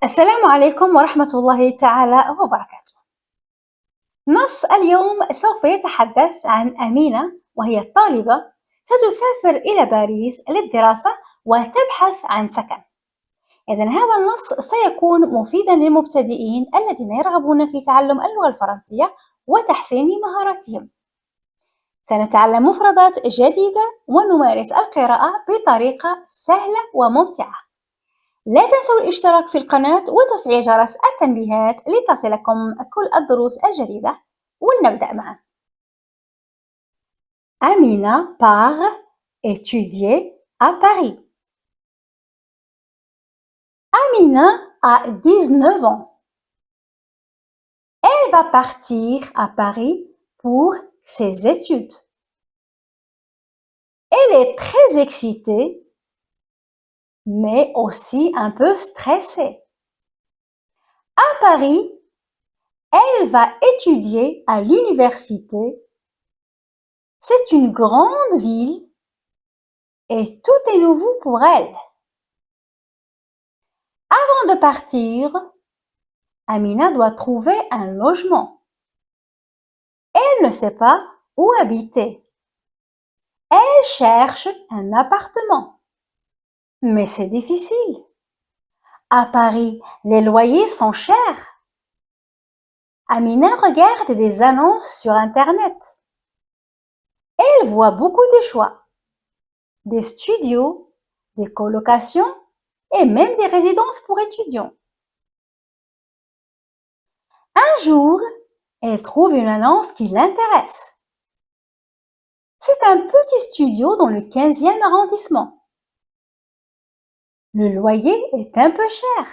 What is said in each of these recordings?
السلام عليكم ورحمة الله تعالى وبركاته. نص اليوم سوف يتحدث عن أمينة، وهي طالبة ستسافر إلى باريس للدراسة وتبحث عن سكن. إذن هذا النص سيكون مفيدا للمبتدئين الذين يرغبون في تعلم اللغة الفرنسية وتحسين مهاراتهم. سنتعلم مفردات جديدة ونمارس القراءة بطريقة سهلة وممتعة. لا تنسوا الاشتراك في القناة وتفعيل جرس التنبيهات لتصلكم كل الدروس الجديدة. ولنبدأ معا. Amina part étudier à Paris. Amina a 19 ans. Elle va partir à Paris pour ses études. Elle est très excitée, mais aussi un peu stressée. À Paris, elle va étudier à l'université. C'est une grande ville et tout est nouveau pour elle. Avant de partir, Amina doit trouver un logement. Elle ne sait pas où habiter. Elle cherche un appartement. Mais c'est difficile. À Paris, les loyers sont chers. Amina regarde des annonces sur Internet. Elle voit beaucoup de choix. Des studios, des colocations et même des résidences pour étudiants. Un jour, elle trouve une annonce qui l'intéresse. C'est un petit studio dans le 15e arrondissement. Le loyer est un peu cher,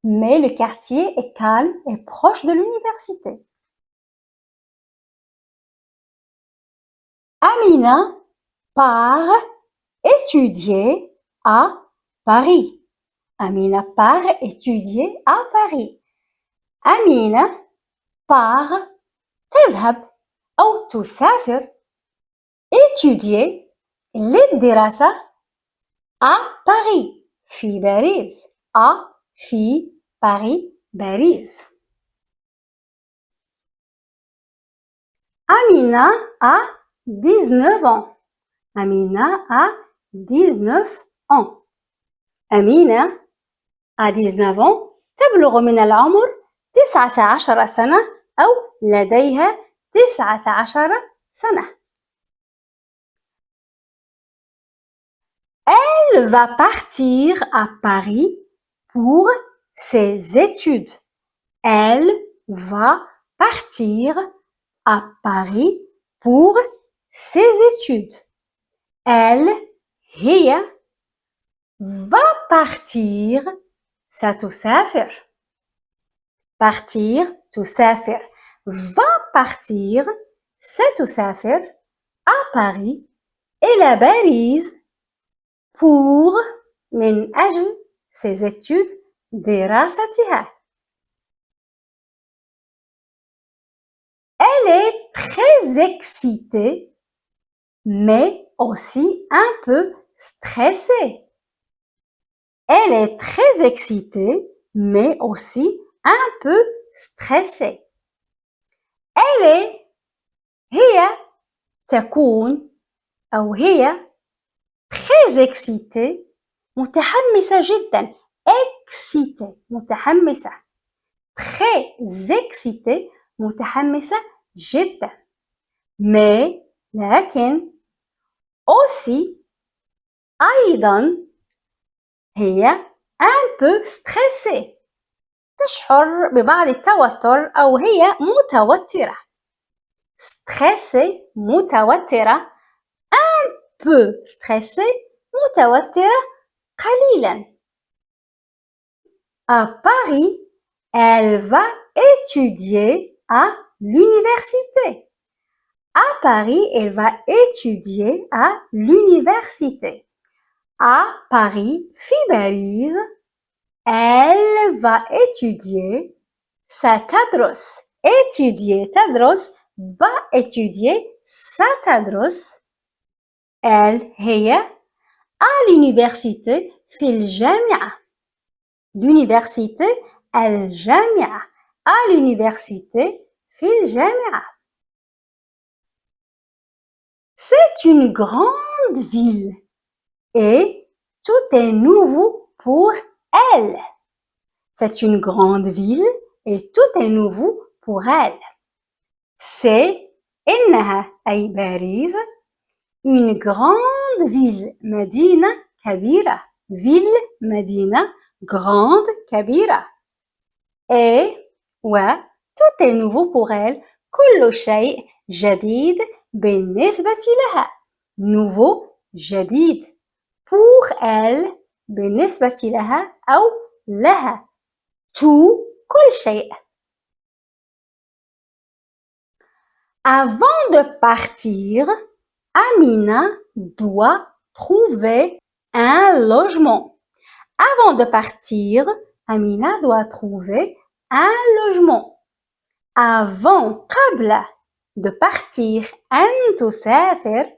mais le quartier est calme et proche de l'université. Amina part étudier à Paris. Amina part étudier à Paris. أمينة part تذهب أو تسافر étudier للدراسة à Paris في باريس في باريس. Amina a 19 ans. Amina a 19 ans. أمينة a 19 ans تبلغ من العمر 19 سنة أو لديها 19 سنة. Elle va partir à Paris pour ses études. Elle va partir à Paris pour ses études. Elle, هي, va partir, ستسافر. Partir, تسافر. Va partir, ستسافر à Paris إلى باريس pour من أجل ses études دراستها. Elle est très excitée, mais aussi un peu stressée. Elle est très excitée, mais aussi un peu stressée. Elle est هي تكون أو هي très excitée متحمسة جدا. excitée متحمسة. très excitée متحمسة جدا. mais لكن aussi أيضا هي un peu stressée. تشعر ببعض التوتر أو هي متوترة. stressée متوترة. un peu stressée متوترة قليلا. À Paris, elle va étudier à l'université. À Paris, elle va étudier à l'université. À Paris, في باريس, elle va étudier, ستدرس. étudier تدرس, va étudier, ستدرس. Elle هي à l'université في الجامعة. l'université الجامعة à l'université في الجامعة. C'est une grande ville et tout est nouveau pour elle. C'est une grande ville et tout est nouveau pour elle. C'est إنها أي باريس une grande ville مدينة كبيرة ville مدينة grande كبيرة et tout est nouveau pour elle كل شيء جديد بالنسبة لها nouveau جديد pour elle بالنسبة لها أو لها tout كل شيء. Avant de partir, Amina doit trouver un logement. Avant de partir, Amina doit trouver un logement. Avant, قبل de partir, أن تسافر,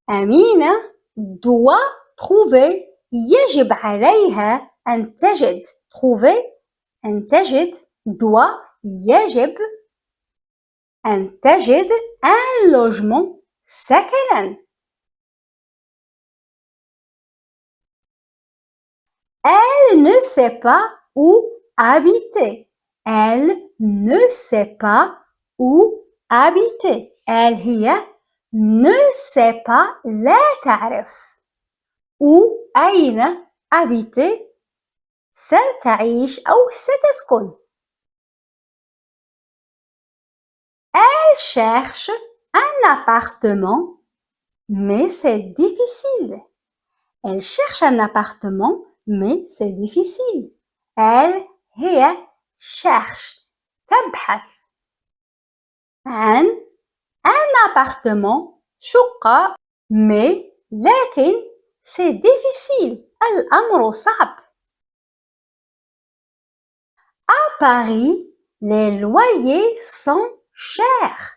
Amina doit trouver, يجب عليها أن تجد, trouver, أن تجد, doit, يجب أن تجد un logement سكنا. Elle ne sait pas où habiter. Elle ne sait pas où habiter. Elle هي ne sait pas لا تعرف. où أين habiter ستعيش أو ستسكن. Elle cherche un appartement, mais c'est difficile. Elle cherche un appartement, mais c'est difficile. Elle هي cherche تبحث عن un appartement شقة mais لكن c'est difficile الأمر صعب. À Paris, les loyers sont chers.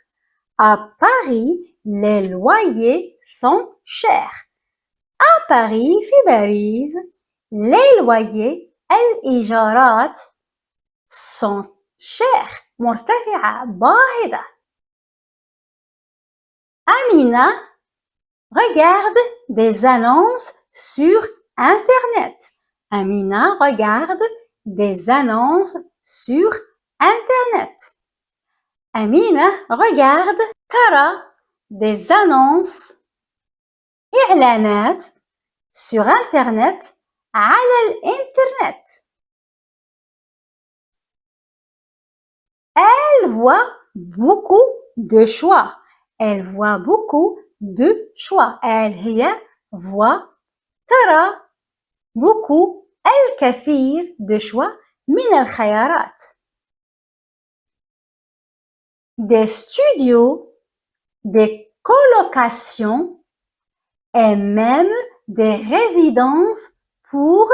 À Paris, les loyers sont chers. À Paris, في باريس, les loyers, الإيجارات, sont chers, مرتفعة, باهظة. Amina regarde des annonces sur Internet. Amina regarde des annonces sur Internet. Amina regarde ترى des annonces إعلانات sur Internet على الإنترنت. Elle voit beaucoup de choix. Elle voit beaucoup de choix. Elle هي voit ترى beaucoup الكثير de choix من الخيارات. Des studios, des colocations et même des résidences pour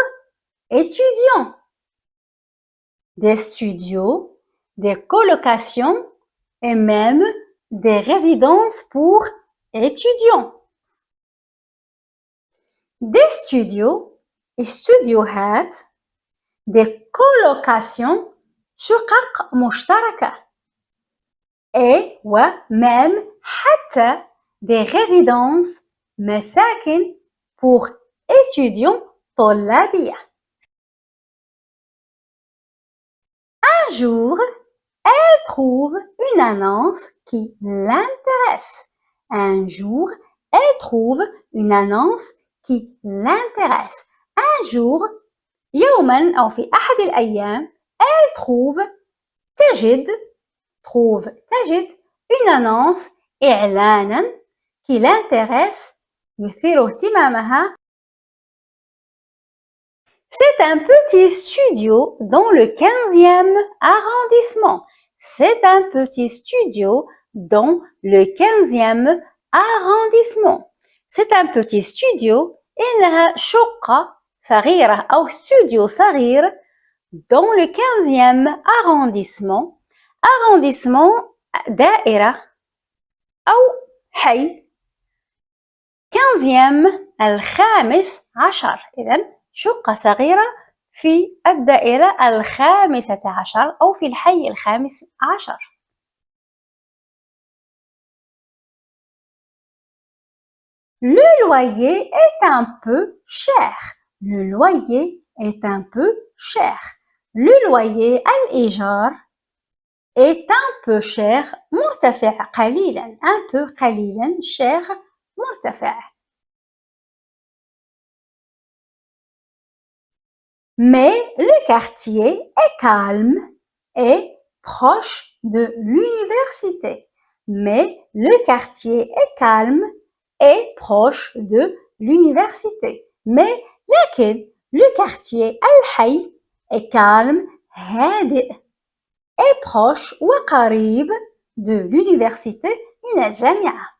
étudiants. Des studios, des colocations et même des résidences pour étudiants. Des studios, استوديوهات, des colocations, شقق مشتركة. Et même حتى des résidences, مساكن pour étudiants طلابية. Un jour, elle trouve une annonce qui l'intéresse. Un jour, elle trouve une annonce qui l'intéresse. Un jour, يوما أو في أحد الأيام, elle trouve, تجد une annonce, إعلانا, qui l'intéresse, يثير اهتمامها. C'est un petit studio dans le 15e arrondissement. C'est un petit studio dans le 15e arrondissement. C'est un petit studio, إنها شقة صغيرة أو studio صغير dans le 15e arrondissement. Arrondissement دائرة أو حي 15e الخامس عشر. إذن شقة صغيرة في الدائرة 15 أو في الحي 15. Le loyer est un peu cher. Le loyer est un peu cher. Le loyer الإيجار est un peu cher مرتفع قليلا. un peu قليلا cher مرتفع. Mais le quartier est calme et proche de l'université. Mais le quartier est calme et proche de l'université. Mais لكن le quartier الحي est calme هادئ et proche وقريب de l'université من الجامعة.